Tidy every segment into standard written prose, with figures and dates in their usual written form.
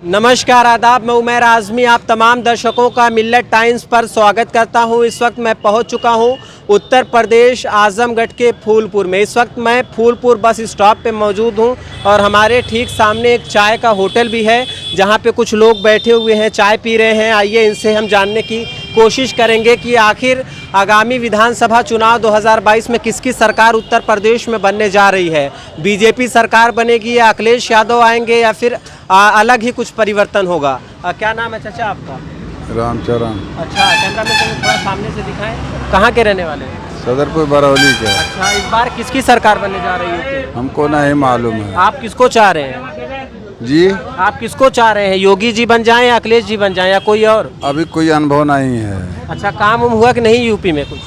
नमस्कार आदाब, मैं उमैर आज़मी आप तमाम दर्शकों का मिल्लत टाइम्स पर स्वागत करता हूं। इस वक्त मैं पहुंच चुका हूं उत्तर प्रदेश आजमगढ़ के फूलपुर में। इस वक्त मैं फूलपुर बस स्टॉप पे मौजूद हूं और हमारे ठीक सामने एक चाय का होटल भी है जहां पे कुछ लोग बैठे हुए हैं, चाय पी रहे हैं। आइए इनसे हम जानने की कोशिश करेंगे कि आखिर आगामी विधानसभा चुनाव 2022 में किसकी सरकार उत्तर प्रदेश में बनने जा रही है। बीजेपी सरकार बनेगी या अखिलेश यादव आएंगे या फिर अलग ही कुछ परिवर्तन होगा। क्या नाम है चाचा आपका? रामचरण। अच्छा, कैमरा में थोड़ा सामने से दिखाएं। कहाँ के रहने वाले हैं? सदरपुर बरौली के। अच्छा, इस बार किसकी सरकार बनने जा रही है? हमको नहीं मालूम है। आप किसको चाह रहे हैं जी? आप किसको चाह रहे हैं? योगी जी बन जाएं या अखिलेश जी बन जाएं या कोई और? अभी कोई अनुभव नहीं है। अच्छा, काम हुआ कि नहीं यूपी में कुछ?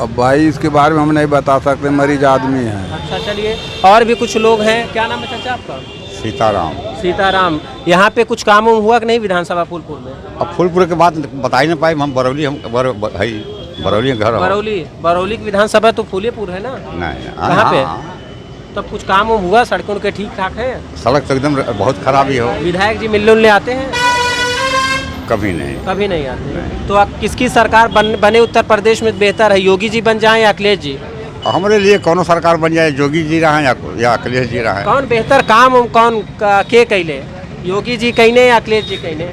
अब भाई इसके बारे में हम नहीं बता सकते, मरीज आदमी है। अच्छा चलिए, और भी कुछ लोग हैं। क्या नाम है चाचा आपका? सीताराम। सीताराम। यहाँ पे कुछ काम हुआ कि नहीं विधानसभा फूलपुर में? अब फूलपुर के बाद बता ही नहीं पाए हम। बरौली बरौली घर बरौली की विधानसभा तो फूलपुर है ना? नहीं कहाँ पे? तब कुछ काम हुआ? सड़कों के ठीक ठाक है? सड़क तो एकदम बहुत खराब ही हो। विधायक जी मिलने आते हैं? कभी नहीं आते नहीं। तो अब किसकी सरकार बने उत्तर प्रदेश में बेहतर है? योगी जी बन जाएं या अखिलेश जी? हमारे लिए कौन सरकार बन जाए, योगी जी रहा या अखिलेश जी रहा। कौन बेहतर काम कौन के कैले? योगी जी कहने या अखिलेश जी कहने?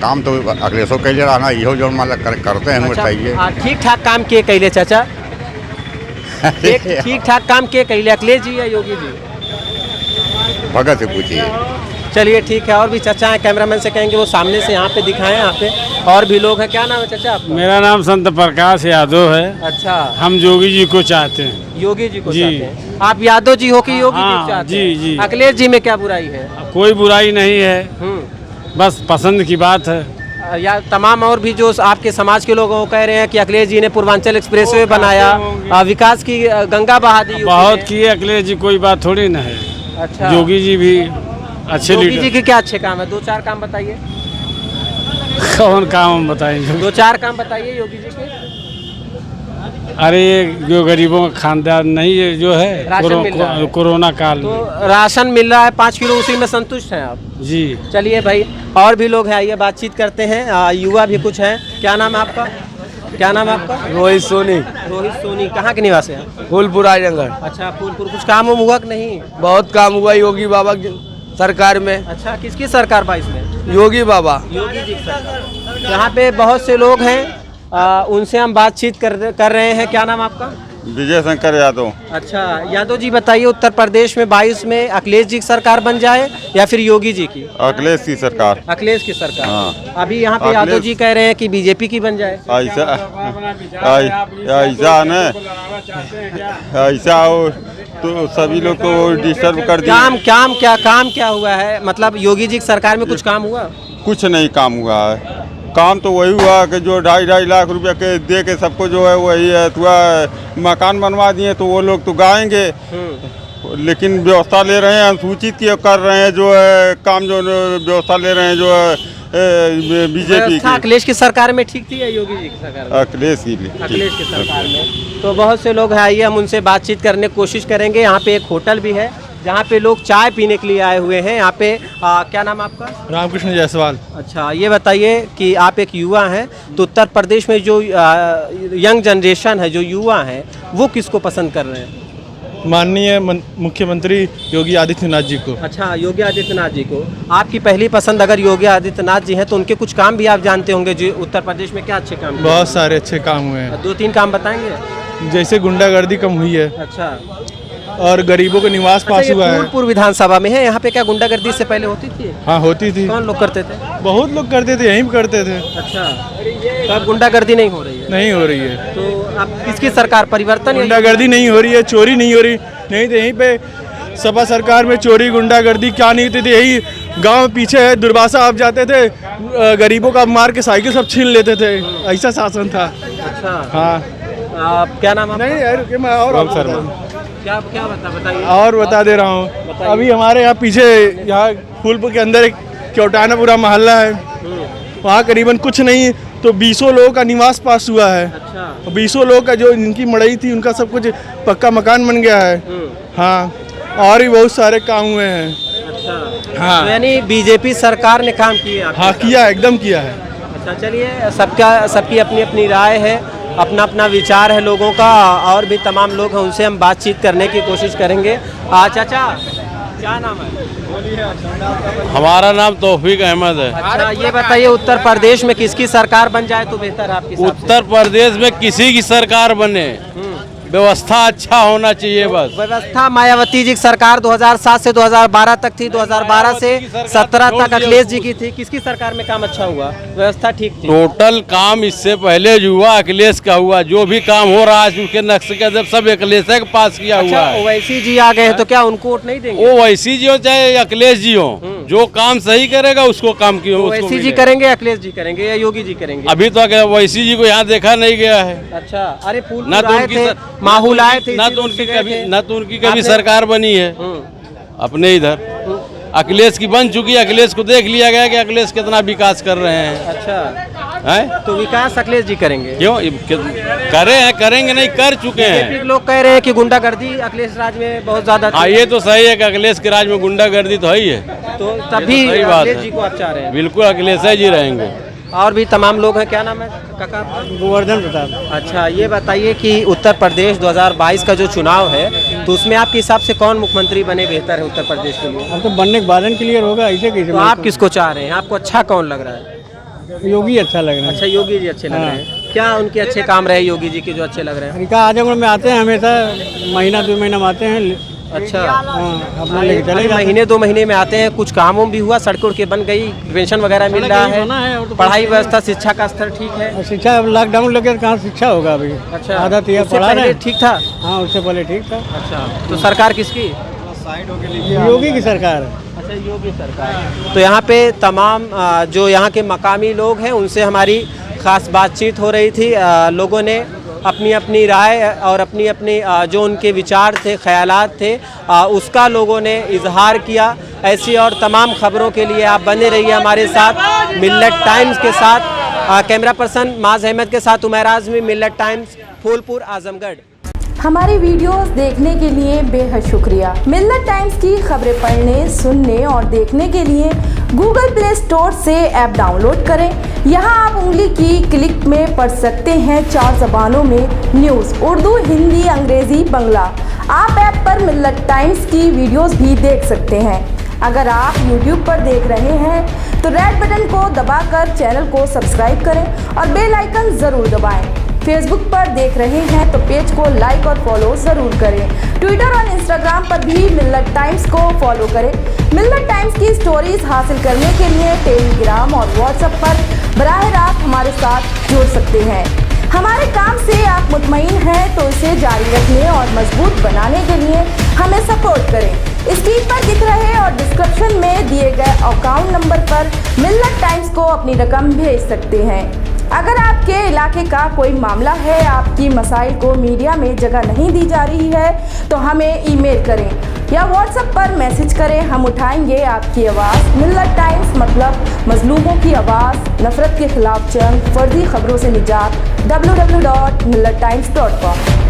काम तो अखिलेशों के लिए रहा, इहो जो करते हैं वो चाहिए। ठीक ठाक काम के कैले चाचा? ठीक ठाक काम के कैले, अखिलेश जी या योगी जी? भगत से पूछिए। चलिए ठीक है। और भी चाचा हैं, कैमरामैन से कहेंगे वो सामने से यहाँ पे दिखाएं। यहाँ पे और भी लोग हैं। क्या नाम है चाचा आपका? मेरा नाम संत प्रकाश यादव है। अच्छा, हम योगी जी को चाहते हैं। योगी जी को जी। चाहते हैं? आप यादव जी हो कि योगी जी को चाहते हैं? जी। अखिलेश जी में क्या बुराई है? कोई बुराई नहीं है, बस पसंद की बात है। या तमाम और भी जो आपके समाज के लोग वो कह रहे हैं कि अखिलेश जी ने पूर्वांचल एक्सप्रेसवे बनाया, विकास की गंगा बहा दी बहुत किए अखिलेश जी, कोई बात थोड़ी ना है। अच्छा, योगी जी भी अच्छे योगी लीडर। जी के क्या अच्छे काम है? 2-4 काम बताइए। कौन काम हम बताएंगे? 2-4 काम बताइए योगी जी के। अरे ये जो गरीबों का खानदान नहीं है जो है, राशन मिल रहा है। कोरोना काल में तो राशन मिल रहा है 5 किलो, उसी में संतुष्ट हैं आप? जी। चलिए भाई, और भी लोग हैं, आइए बातचीत करते हैं। युवा भी कुछ हैं। क्या नाम है आपका? रोहित सोनी। रोहित सोनी। कहाँ के निवासी हैं? फूलपुर आजमगढ़। अच्छा, फूलपुर। कुछ काम हुआ कि नहीं? बहुत काम हुआ योगी बाबा की सरकार में। अच्छा, किसकी सरकार 22 में? योगी बाबा। योगी जी की सरकार। यहाँ पे बहुत से लोग हैं, उनसे हम बातचीत कर रहे हैं। क्या नाम आपका? विजय शंकर यादव। अच्छा, यादव जी बताइए, उत्तर प्रदेश में 22 में अखिलेश जी की सरकार बन जाए या फिर योगी जी की? अखिलेश की सरकार। अखिलेश की सरकार। हाँ। अभी यहाँ पे यादव जी कह रहे हैं कि बीजेपी की बन जाए। ऐसा हो तो सभी लोग को डिस्टर्ब कर दिया। काम क्या हुआ है? मतलब योगी जी की सरकार में कुछ काम हुआ? कुछ नहीं काम हुआ है। काम तो वही हुआ कि जो 2.5 लाख रुपया के दे के सबको जो है वही है, तो मकान बनवा दिए तो वो लोग तो गाएंगे, लेकिन व्यवस्था ले रहे हैं अनुसूचित की कर रहे हैं जो है काम, जो व्यवस्था ले रहे हैं जो है बीजेपी की। अखिलेश की सरकार में ठीक थी या योगी जी की सरकार में? अखिलेश की सरकार में। तो बहुत से लोग हैं, आइए हम उनसे बातचीत करने की कोशिश करेंगे। यहाँ पे एक होटल भी है जहाँ पे लोग चाय पीने के लिए आए हुए हैं। यहाँ पे क्या नाम है आपका? रामकृष्ण जायसवाल। अच्छा, ये बताइए कि आप एक युवा हैं, तो उत्तर प्रदेश में जो यंग जनरेशन है, जो युवा हैं, वो किसको पसंद कर रहे हैं? माननीय मुख्यमंत्री योगी आदित्यनाथ जी को। अच्छा, योगी आदित्यनाथ जी को। आपकी पहली पसंद अगर योगी आदित्यनाथ जी हैं तो उनके कुछ काम भी आप जानते होंगे जो उत्तर प्रदेश में क्या अच्छे काम किए? बहुत सारे अच्छे काम हुए हैं। 2-3 काम बताएंगे? जैसे गुंडागर्दी कम हुई है। अच्छा, और गरीबों का निवास पास हुआ है। फूलपुर विधानसभा में है। यहाँ पे क्या गुंडागर्दी से पहले होती थी? हाँ, होती थी। कौन लोग करते थे? बहुत लोग करते थे, यहीं करते थे। अच्छा, तो अब गुंडागर्दी नहीं हो रही है? नहीं हो रही है। तो अब किसकी सरकार? परिवर्तन? गुंडागर्दी नहीं हो रही है, चोरी नहीं हो रही। नहीं तो यहीं पे सपा सरकार में चोरी गुंडागर्दी क्या नहीं होती थी। यही गांव पीछे है, दुर्वासा आप जाते थे, गरीबों का मार के साइकिल सब छीन लेते थे। ऐसा शासन था। अच्छा, हाँ। क्या नाम? नहीं यार, मैं और क्या बताइए? और बता दे रहा हूँ। अभी हमारे यहाँ पीछे, यहाँ फूलपुर के अंदर एक चौटानापुरा मोहल्ला है, वहाँ करीबन कुछ नहीं तो 20 लोगों का निवास पास हुआ है। अच्छा, 20 लोगों का जो इनकी मड़ई थी उनका सब कुछ पक्का मकान बन गया है। हाँ, और भी बहुत सारे काम हुए हैं। अच्छा, हाँ। तो यानी बीजेपी सरकार ने काम किए आपके हाँ साथ? किया, एकदम किया है। अच्छा चलिए, सबकी अपनी अपनी राय है, अपना अपना विचार है लोगों का, और भी तमाम लोग हैं उनसे हम बातचीत करने की कोशिश करेंगे। चाचा क्या नाम है? हमारा नाम तौफीक अहमद है। अच्छा ये बताइए, उत्तर प्रदेश में किसकी सरकार बन जाए तो बेहतर है आपके हिसाब से? उत्तर प्रदेश में किसी की सरकार बने, व्यवस्था अच्छा होना चाहिए बस। व्यवस्था मायावती जी की सरकार 2007 से 2012 तक थी, 2012 से 17 तक अखिलेश जी की थी। किसकी सरकार में काम अच्छा हुआ, व्यवस्था ठीक थी? टोटल काम इससे पहले जो हुआ अखिलेश का हुआ, जो भी काम हो रहा है उसके नक्शे के जब सब अखिलेश के पास किया हुआ अच्छा है। ओवैसी जी आ गए हैं तो क्या उनको वोट नहीं देंगे? वो वैसी जी हो चाहे अखिलेश जी हो, जो काम सही करेगा उसको काम की ओवैसी जी करेंगे, अखिलेश जी करेंगे या योगी जी करेंगे? अभी तो वैसी जी को यहाँ देखा नहीं गया है। अच्छा, अरे फूल ना तो आए उनकी थे, माहौल आए थे, ना इसी तो रोड उनकी पे गए कभी थे। ना तो उनकी कभी आपने- सरकार बनी है अपने इधर। अखिलेश की बन चुकी है, अखिलेश को देख लिया गया कि अखिलेश कितना विकास कर रहे हैं। अच्छा, हैं? तो विकास अखिलेश जी करेंगे? क्यों करे हैं, करेंगे नहीं, कर चुके हैं। बीजेपी के लोग कह रहे हैं कि गुंडागर्दी अखिलेश राज में बहुत ज्यादा थी। हाँ ये तो सही है कि अखिलेश के राज में गुंडागर्दी तो है ही है। तो तभी ये तो सही बात अखिलेश है। जी को आप चाह रहे हैं? बिल्कुल अखिलेश जी रहेंगे। और भी तमाम लोग हैं। क्या नाम है काका आपका? गोवर्धन प्रताप। अच्छा ये बताइए कि उत्तर प्रदेश 2022 का जो चुनाव है तो उसमें आपके हिसाब से कौन मुख्यमंत्री बने बेहतर है उत्तर प्रदेश के लिए? अब तो बनने के बाद क्लियर होगा, ऐसे कैसे? तो आप किसको चाह रहे हैं, आपको अच्छा कौन लग रहा है? योगी अच्छा लग रहा है। अच्छा योगी जी अच्छे लग रहे हैं। क्या उनके अच्छे काम रहे योगी जी के जो अच्छे लग रहे हैं? इनका आजमगढ़ में आते हैं हमेशा, महीना 2 महीना में आते हैं। अच्छा हाँ, अपना लेके चले जाते हैं। महीने 2 महीने में आते हैं, कुछ कामों भी हुआ, सड़कें उड़के बन गई, पेंशन वगैरह मिल रहा होना है, और है, तो पढ़ाई व्यवस्था शिक्षा का स्तर ठीक है? और शिक्षा अब लॉकडाउन लगे तो कहाँ शिक्षा होगा अभी? अच्छा आधा तो यह उससे पढ़ा पहले रहे। ठीक था? हाँ उससे पहले ठीक था। अच्छा तो सरकार किसकी? योगी की सरकार है। अच्छा योगी सरकार। तो यहाँ पे तमाम जो यहाँ के मकामी लोग हैं उनसे हमारी खास बातचीत हो रही थी। लोगों ने अपनी अपनी राय और अपनी अपनी जो उनके विचार थे, ख्यालात थे, उसका लोगों ने इजहार किया। ऐसी और तमाम खबरों के लिए आप बने रहिए हमारे साथ मिल्लत टाइम्स के साथ। कैमरा पर्सन माज अहमद के साथ उमैर आज़मी, मिल्लत टाइम्स, फूलपुर, आजमगढ़। हमारी वीडियोस देखने के लिए बेहद शुक्रिया। मिल्लत टाइम्स की खबरें पढ़ने, सुनने और देखने के लिए गूगल प्ले स्टोर से ऐप डाउनलोड करें। यहाँ आप उंगली की क्लिक में पढ़ सकते हैं 4 ज़बानों में न्यूज़, उर्दू, हिंदी, अंग्रेज़ी, बांग्ला। आप ऐप पर मिल्लत टाइम्स की वीडियोस भी देख सकते हैं। अगर आप YouTube पर देख रहे हैं तो रेड बटन को दबाकर चैनल को सब्सक्राइब करें और बेल आइकन ज़रूर दबाएं। फेसबुक पर देख रहे हैं तो पेज को लाइक और फॉलो ज़रूर करें। ट्विटर और इंस्टाग्राम पर भी मिल्लत टाइम्स को फॉलो करें। मिल्लत टाइम्स की स्टोरीज हासिल करने के लिए टेलीग्राम और व्हाट्सएप पर बराह रास्त हमारे साथ जुड़ सकते हैं। हमारे काम से आप मुतमईन हैं तो इसे जारी रखने और मजबूत बनाने के लिए हमें सपोर्ट करें। स्क्रीन पर दिख रहे और डिस्क्रिप्शन में दिए गए अकाउंट नंबर पर मिल्लत टाइम्स को अपनी रकम भेज सकते हैं। अगर आपके इलाके का कोई मामला है, आपकी मसाइल को मीडिया में जगह नहीं दी जा रही है तो हमें ईमेल करें या व्हाट्सएप पर मैसेज करें, हम उठाएंगे आपकी आवाज़। मिल्लत टाइम्स मतलब मजलूमों की आवाज़, नफरत के खिलाफ जंग, फर्जी खबरों से निजात। www.millattimes.com